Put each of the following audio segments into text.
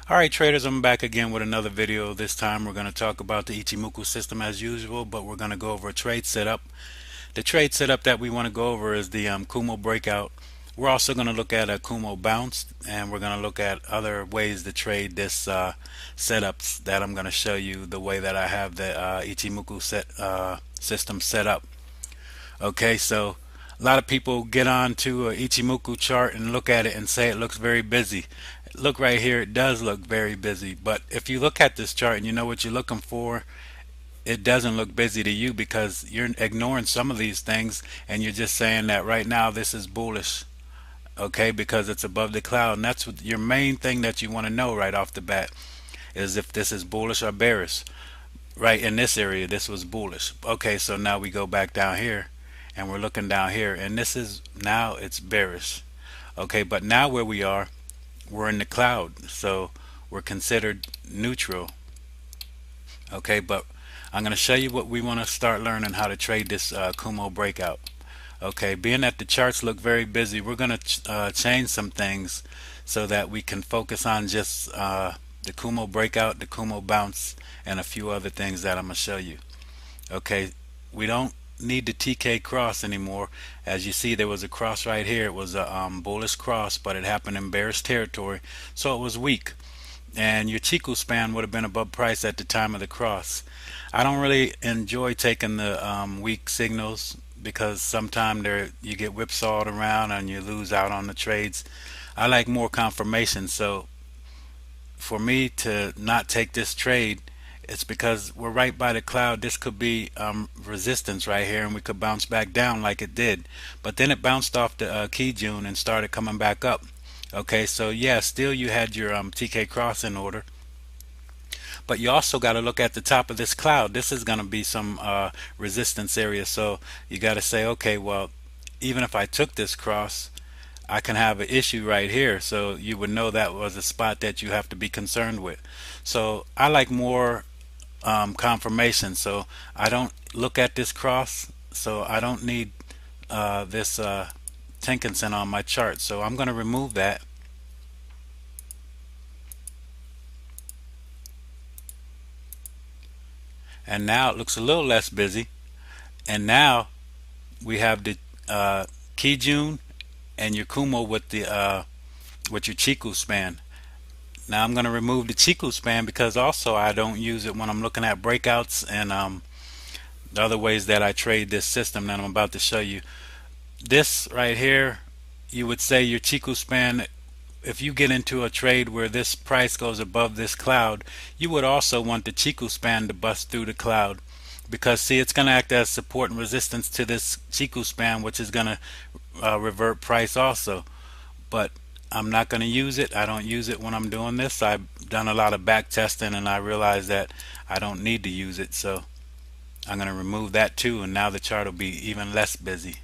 Alright traders, I'm back again with another video. This time we're going to talk about the Ichimoku system as usual, but we're going to go over a trade setup. The trade setup that we want to go over is the Kumo breakout. We're also going to look at a Kumo bounce, and we're going to look at other ways to trade this setups that I'm going to show you the way that I have the Ichimoku system set up. Okay, so a lot of people get on to a Ichimoku chart and look at it and say it looks very busy. Look right here, it does look very busy. But if you look at this chart and you know what you're looking for, it doesn't look busy to you because you're ignoring some of these things and you're just saying that right now this is bullish. Okay, because it's above the cloud, and that's what your main thing that you want to know right off the bat is if this is bullish or bearish. Right in this area, this was bullish. Okay, so now we go back down here and we're looking down here, and this is now it's bearish. Okay, but now where we are, we're in the cloud, so we're considered neutral. Okay, but I'm going to show you what we want to start learning how to trade this Kumo breakout. Okay, being that the charts look very busy, we're going to change some things so that we can focus on just the Kumo breakout, the Kumo bounce, and a few other things that I'm going to show you. Okay, we don't need the TK cross anymore. As you see, there was a cross right here. It was a bullish cross, but it happened in bearish territory, so it was weak. And your Chiku span would have been above price at the time of the cross. I don't really enjoy taking the weak signals because sometimes you get whipsawed around and you lose out on the trades. I like more confirmation, so for me to not take this trade, it's because we're right by the cloud. This could be resistance right here, and we could bounce back down like it did. But then it bounced off the Kijun and started coming back up. Okay, so yeah, still you had your TK cross in order. But you also got to look at the top of this cloud. This is going to be some resistance area. So you got to say, okay, well, even if I took this cross, I can have an issue right here. So you would know that was a spot that you have to be concerned with. So I like more confirmation. So I don't look at this cross. So I don't need this Tenkinson on my chart. So I'm going to remove that. And now it looks a little less busy. And now we have the Kijun and your Kumo with your Chiku span. Now I'm going to remove the Chiku span because also I don't use it when I'm looking at breakouts and the other ways that I trade this system that I'm about to show you. This right here, you would say your Chiku span, if you get into a trade where this price goes above this cloud, you would also want the Chiku span to bust through the cloud, because see, it's going to act as support and resistance to this Chiku span, which is going to revert price also. But I'm not going to use it. I don't use it when I'm doing this. I've done a lot of back testing and I realized that I don't need to use it, so I'm going to remove that too, and now the chart will be even less busy.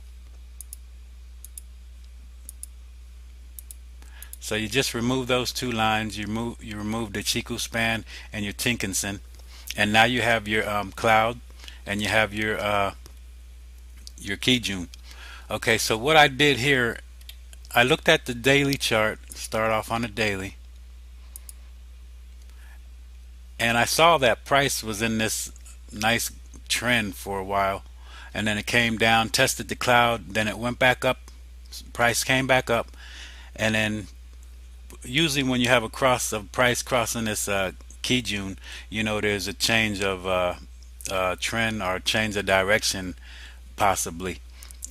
So you just remove those two lines. You remove the Chiku span and your Tinkinson, and now you have your cloud and you have your Kijun. Okay, so what I did here, I looked at the daily chart, start off on the daily, and I saw that price was in this nice trend for a while, and then it came down, tested the cloud, then it went back up, price came back up, and then usually when you have a cross of price crossing this Kijun, you know there's a change of trend or change of direction possibly.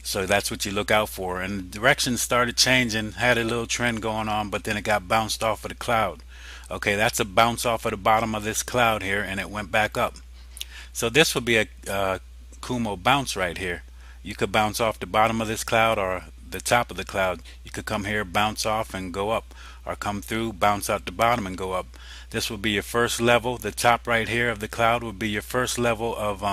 So that's what you look out for. And the direction started changing, had a little trend going on, but then it got bounced off of the cloud. Okay, that's a bounce off of the bottom of this cloud here, and it went back up. So this would be a Kumo bounce right here. You could bounce off the bottom of this cloud or the top of the cloud. You could come here, bounce off and go up, or come through, bounce out the bottom and go up. This would be your first level. The top right here of the cloud would be your first level of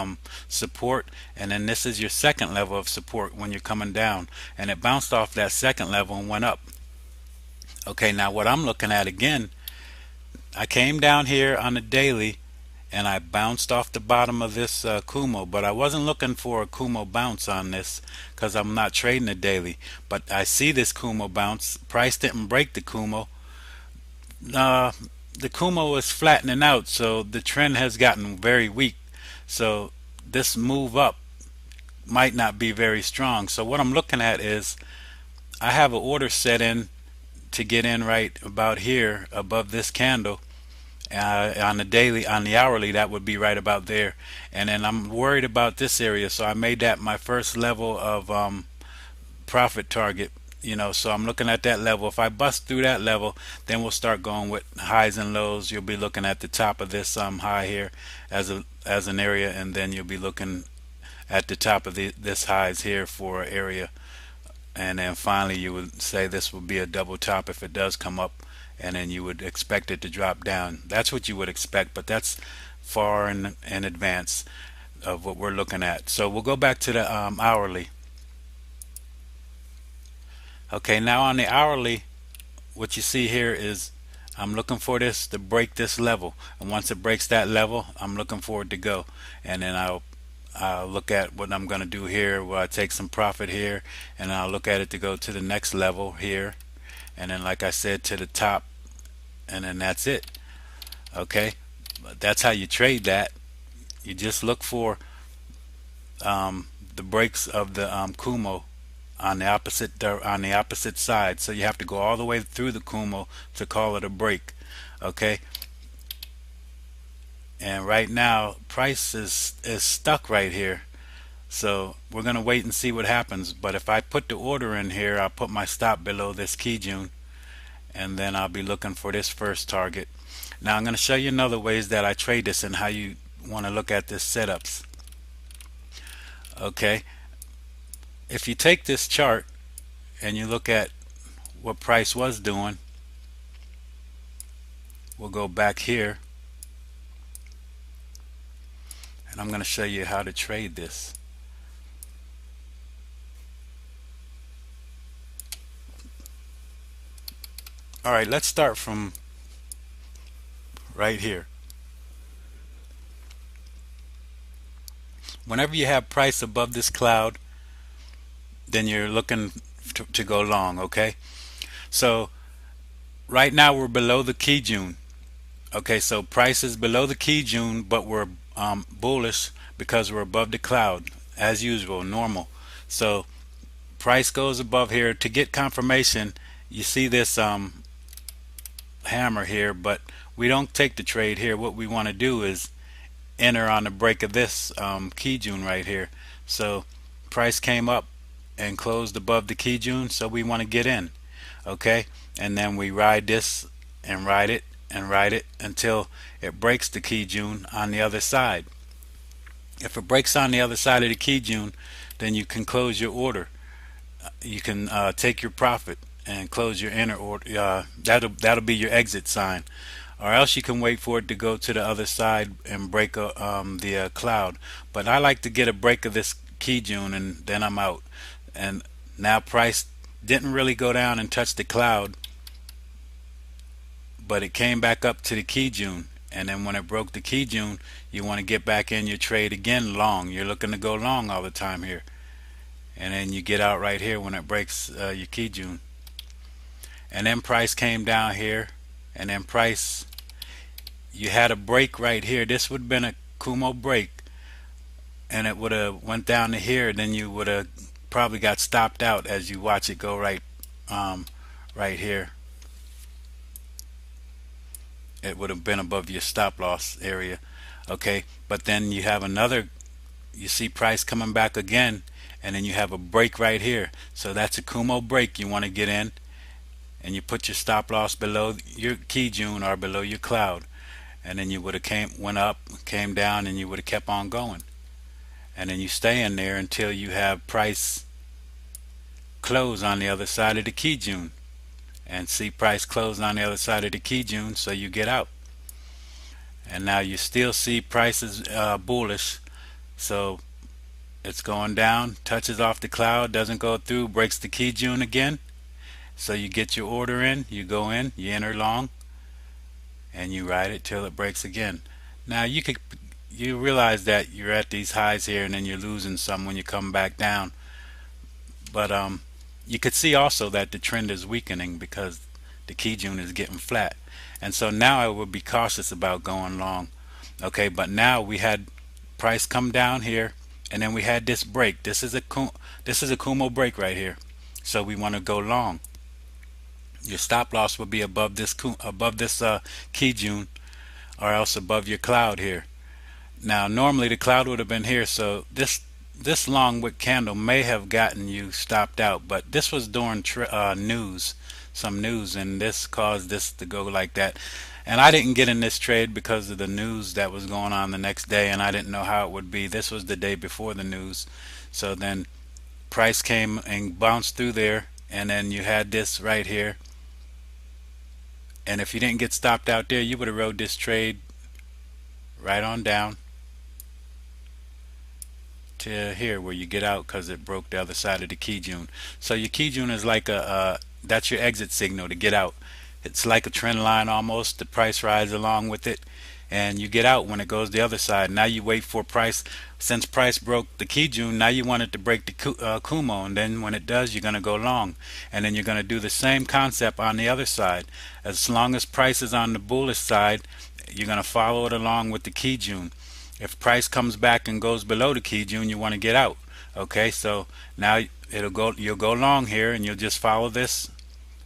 support, and then this is your second level of support when you're coming down, and it bounced off that second level and went up. Okay, now what I'm looking at again, I came down here on the daily and I bounced off the bottom of this Kumo, but I wasn't looking for a Kumo bounce on this because I'm not trading it daily. But I see this Kumo bounce. Price didn't break the Kumo. Uh, the Kumo is flattening out, so the trend has gotten very weak. So this move up might not be very strong. So what I'm looking at is I have an order set in to get in right about here above this candle. On the daily, on the hourly, that would be right about there. And then I'm worried about this area, so I made that my first level of profit target. So I'm looking at that level. If I bust through that level, then we'll start going with highs and lows. You'll be looking at the top of this high here as an area, and then you'll be looking at the top of this highs here for an area, and then finally you would say this will be a double top if it does come up, and then you would expect it to drop down. That's what you would expect, but that's far in advance of what we're looking at. So we'll go back to the hourly. Okay, now on the hourly, what you see here is I'm looking for this to break this level, and once it breaks that level, I'm looking for it to go, and then I'll look at what I'm going to do here, where I take some profit here, and I'll look at it to go to the next level here, and then like I said, to the top, and then that's it. Okay, but that's how you trade that. You just look for the breaks of the Kumo on the opposite side. So you have to go all the way through the Kumo to call it a break. Okay, and right now price is stuck right here. So we're going to wait and see what happens. But if I put the order in here, I'll put my stop below this Kijun, and then I'll be looking for this first target. Now I'm going to show you another ways that I trade this and how you want to look at this setups. Okay, if you take this chart and you look at what price was doing, we'll go back here, and I'm going to show you how to trade this. Alright, let's start from right here. Whenever you have price above this cloud, then you're looking to go long. Okay, so right now we're below the Kijun. Okay, so price is below the Kijun, but we're bullish because we're above the cloud as usual, normal. So price goes above here. To get confirmation, you see this hammer here, but we don't take the trade here. What we want to do is enter on the break of this Kijun right here. So price came up and closed above the Kijun, so we want to get in. Okay, and then we ride this and ride it and ride it until it breaks the Kijun on the other side. If it breaks on the other side of the Kijun, then you can close your order. You can take your profit and close your inner order. That'll be your exit sign, or else you can wait for it to go to the other side and break the cloud. But I like to get a break of this Kijun, and then I'm out. And now price didn't really go down and touch the cloud, but it came back up to the Kijun, and then when it broke the Kijun, you want to get back in your trade again long. You're looking to go long all the time here, and then you get out right here when it breaks your Kijun. And then price came down here, and then price, you had a break right here. This would have been a Kumo break, and it would have went down to here. Then you would have probably got stopped out as you watch it go right here. It would have been above your stop loss area. Okay, but then you have another, you see price coming back again, and then you have a break right here. So that's a Kumo break. You want to get in, and you put your stop loss below your Kijun or below your cloud, and then you would have went up, came down, and you would have kept on going. And then you stay in there until you have price close on the other side of the Kijun, and see price close on the other side of the Kijun, so you get out. And now you still see prices bullish, so it's going down, touches off the cloud, doesn't go through, breaks the Kijun again. So you get your order in, you go in, you enter long, and you ride it till it breaks again. Now you realize that you're at these highs here, and then you're losing some when you come back down. But you could see also that the trend is weakening because the Kijun is getting flat. And so now I would be cautious about going long. Okay, but now we had price come down here, and then we had this break. This is a Kumo break right here. So we want to go long. Your stop loss would be above this Kijun, or else above your cloud here. Now normally the cloud would have been here, so this long wick candle may have gotten you stopped out, but this was during some news, and this caused this to go like that. And I didn't get in this trade because of the news that was going on the next day, and I didn't know how it would be. This was the day before the news. So then price came and bounced through there, and then you had this right here. And if you didn't get stopped out there, you would have rode this trade right on down to here where you get out because it broke the other side of the Kijun. So your Kijun is like that's your exit signal to get out. It's like a trend line almost. The price rides along with it, and you get out when it goes the other side. Now you wait for price. Since price broke the Kijun, now you want it to break the Kumo, and then when it does, you're going to go long, and then you're going to do the same concept on the other side. As long as price is on the bullish side, you're going to follow it along with the Kijun. If price comes back and goes below the Kijun, you want to get out. Okay, so now you'll go long here, and you'll just follow this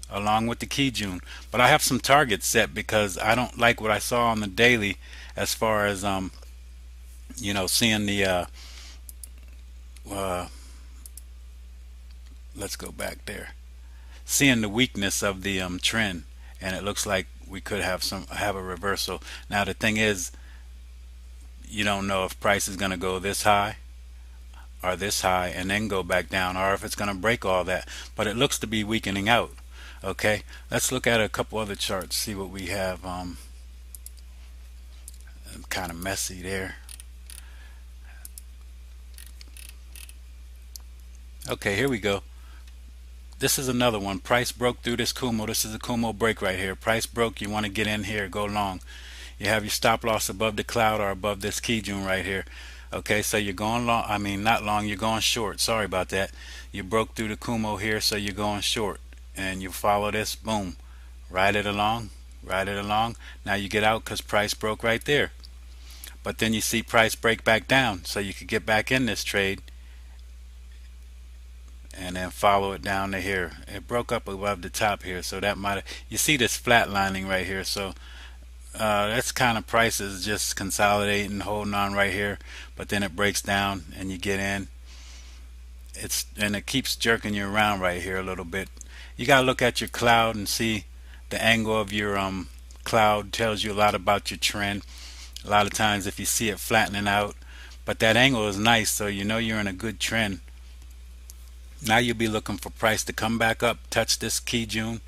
along with the Kijun. But I have some targets set because I don't like what I saw on the daily as far as seeing the let's go back there, seeing the weakness of the trend, and it looks like we could have a reversal. Now the thing is, you don't know if price is going to go this high or this high and then go back down, or if it's going to break all that, but it looks to be weakening out. Okay, let's look at a couple other charts, see what we have. Kind of messy there. Okay, here we go. This is another one. Price broke through this Kumo. This is a Kumo break right here. Price broke. You want to get in here, go long. You have your stop loss above the cloud or above this Kijun right here. Okay, so you're going long. I mean, not long. You're going short. Sorry about that. You broke through the Kumo here, so you're going short. And you follow this. Boom. Ride it along. Ride it along. Now you get out because price broke right there. But then you see price break back down, so you could get back in this trade and then follow it down to here. It broke up above the top here, so that might have, you see this flatlining right here. So that's kind of prices just consolidating, holding on right here, but then it breaks down and you get in. And it keeps jerking you around right here a little bit. You got to look at your cloud and see the angle of your cloud tells you a lot about your trend. A lot of times if you see it flattening out, but that angle is nice, so you know you're in a good trend. Now you'll be looking for price to come back up, touch this Kijun,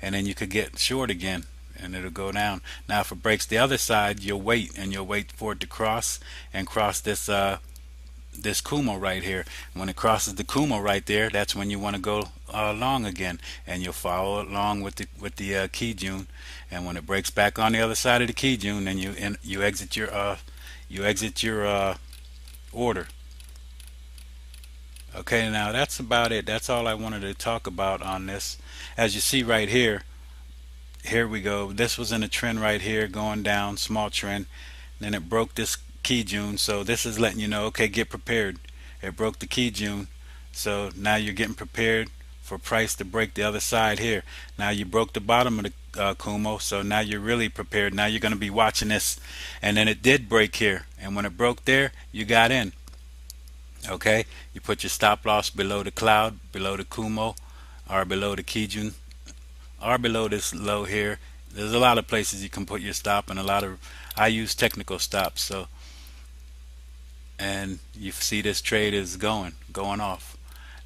and then you could get short again and it'll go down. Now if it breaks the other side, you'll wait for it to cross and cross this this Kumo right here. When it crosses the Kumo right there, that's when you want to go long again, and you'll follow along with the Kijun. And when it breaks back on the other side of the Kijun, then you exit your order. Okay, now that's about it. That's all I wanted to talk about on this. As you see right here, here we go. This was in a trend right here going down, small trend. Then it broke this Kijun, so this is letting you know, okay, get prepared. It broke the Kijun, so now you're getting prepared for price to break the other side here. Now you broke the bottom of the Kumo, so now you're really prepared. Now you're going to be watching this, and then it did break here, and when it broke there, you got in. Okay, you put your stop loss below the cloud, below the Kumo, or below the Kijun, or below this low here. There's a lot of places you can put your stop, and I use technical stops. So, and you see this trade is going off.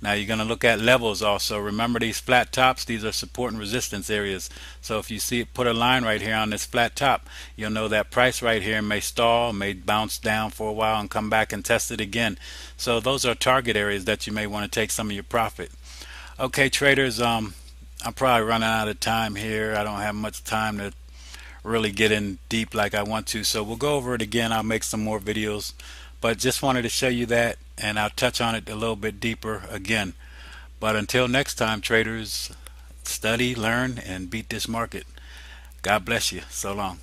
Now you're going to look at levels also. Remember these flat tops, these are support and resistance areas. So if you see it, put a line right here on this flat top, you'll know that price right here may stall, may bounce down for a while and come back and test it again. So those are target areas that you may want to take some of your profit. Okay, traders, I'm probably running out of time here. I don't have much time to really get in deep like I want to, so we'll go over it again. I'll make some more videos, but just wanted to show you that, and I'll touch on it a little bit deeper again. But until next time, traders, study, learn, and beat this market. God bless you. So long.